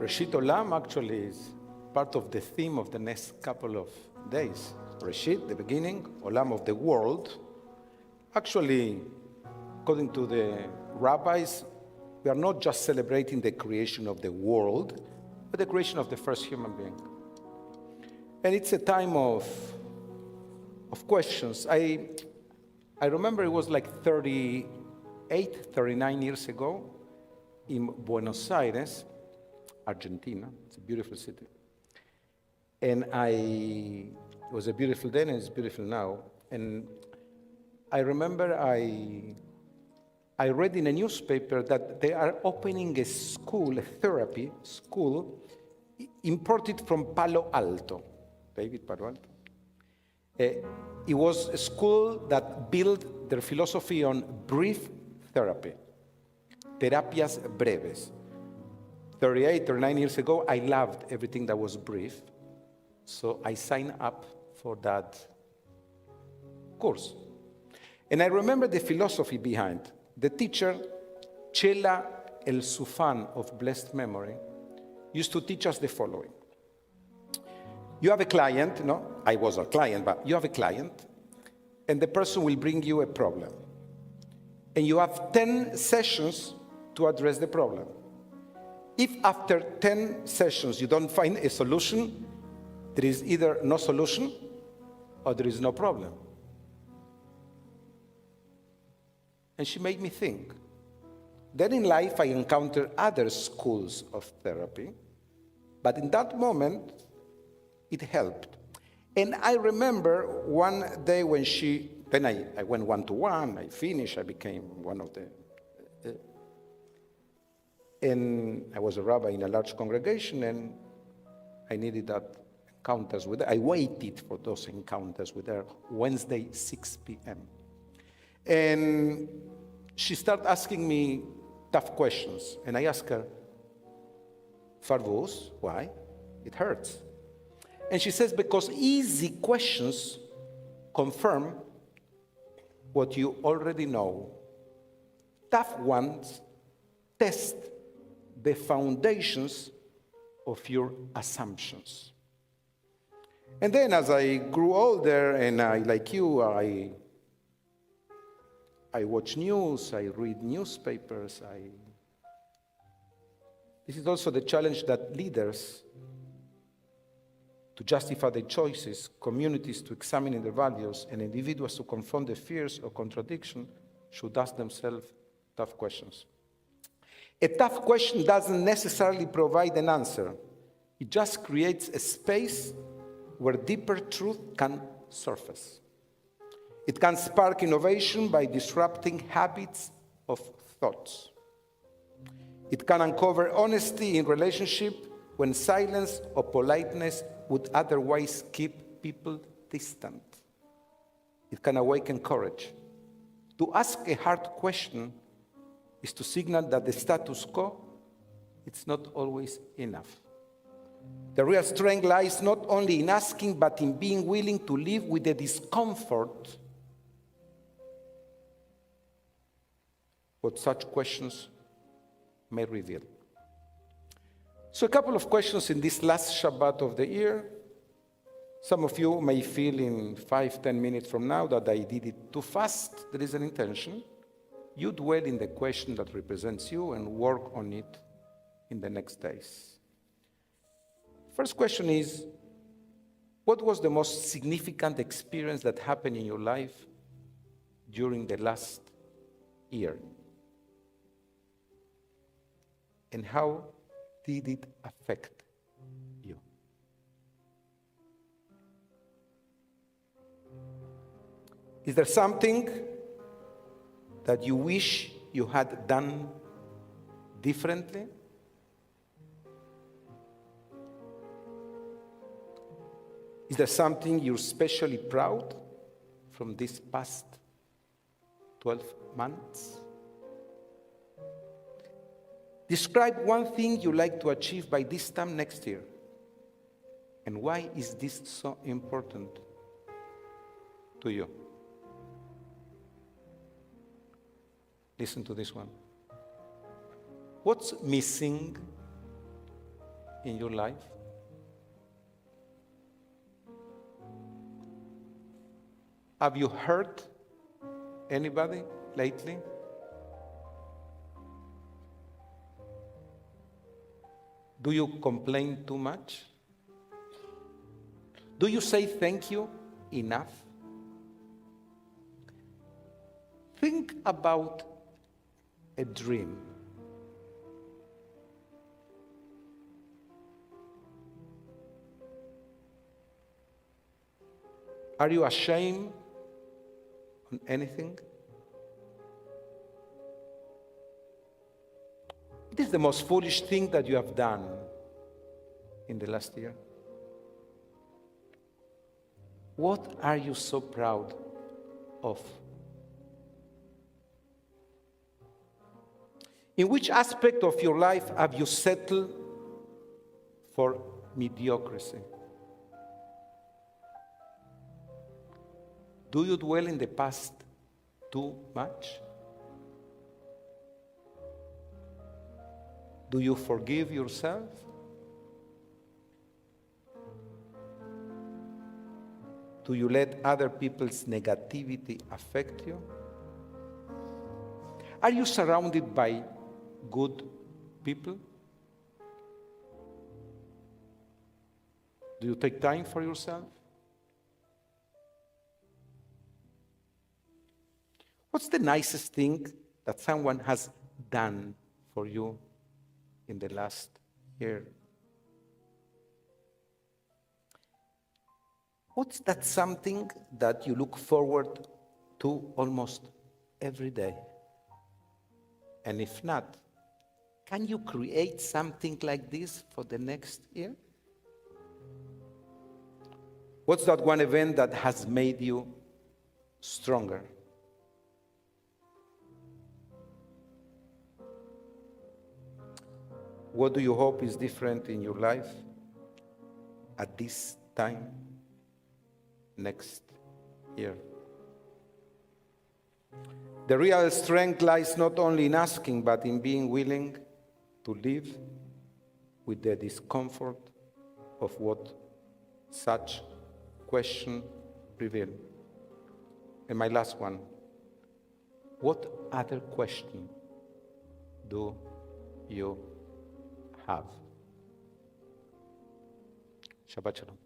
Reshit Olam actually is part of the theme of the next couple of days. Reshit, the beginning, Olam of the world. Actually, according to the rabbis, we are not just celebrating the creation of the world, but the creation of the first human being. And it's a time of questions. I remember it was like 39 years ago in Buenos Aires, Argentina. It's a beautiful city. And it was a beautiful day and it's beautiful now. And I remember I read in a newspaper that they are opening a school, a therapy school, imported from Palo Alto. David Palo Alto. It was a school that built their philosophy on brief therapy, terapias breves. 39 years ago, I loved everything that was brief, so I signed up for that course. And I remember the philosophy behind. The teacher, Chela El Sufan of blessed memory, used to teach us the following. You have a client, I was a client, but you have a client, and the person will bring you a problem. And you have 10 sessions to address the problem. If after 10 sessions you don't find a solution, there is either no solution or there is no problem. And she made me think. Then in life I encountered other schools of therapy, but in that moment, it helped. And I remember one day when then I went one-to-one, I finished, I became one of the, and I was a rabbi in a large congregation, and I needed that encounters with her. I waited for those encounters with her, Wednesday, 6 p.m. And she started asking me tough questions, and I asked her, Farvus, why? It hurts. And she says, because easy questions confirm what you already know. Tough ones test the foundations of your assumptions. And then as I grew older, and like you, I watch news, I read newspapers. This is also the challenge that leaders to justify their choices, communities to examine their values, and individuals to confront their fears or contradiction should ask themselves tough questions. A tough question doesn't necessarily provide an answer. It just creates a space where deeper truth can surface. It can spark innovation by disrupting habits of thoughts. It can uncover honesty in relationship when silence or politeness would otherwise keep people distant. It can awaken courage. To ask a hard question is to signal that the status quo, it's not always enough. The real strength lies not only in asking, but in being willing to live with the discomfort what such questions may reveal. So a couple of questions in this last Shabbat of the year. Some of you may feel in 5-10 minutes from now that I did it too fast. There is an intention. You dwell in the question that represents you and work on it in the next days. First question is, what was the most significant experience that happened in your life during the last year? And how did it affect you? Is there something that you wish you had done differently? Is there something you're especially proud from this past 12 months? Describe one thing you like to achieve by this time next year. And why is this so important to you? Listen to this one. What's missing in your life? Have you hurt anybody lately? Do you complain too much? Do you say thank you enough? Think about a dream. Are you ashamed on anything? It is the most foolish thing that you have done in the last year. What are you so proud of? In which aspect of your life have you settled for mediocrity? Do you dwell in the past too much? Do you forgive yourself? Do you let other people's negativity affect you? Are you surrounded by good people? Do you take time for yourself? What's the nicest thing that someone has done for you in the last year? What's that something that you look forward to almost every day? And if not, can you create something like this for the next year? What's that one event that has made you stronger? What do you hope is different in your life at this time next year? The real strength lies not only in asking, but in being willing to live with the discomfort of what such question reveal. And my last one, what other question do you have? Shabbat Shalom.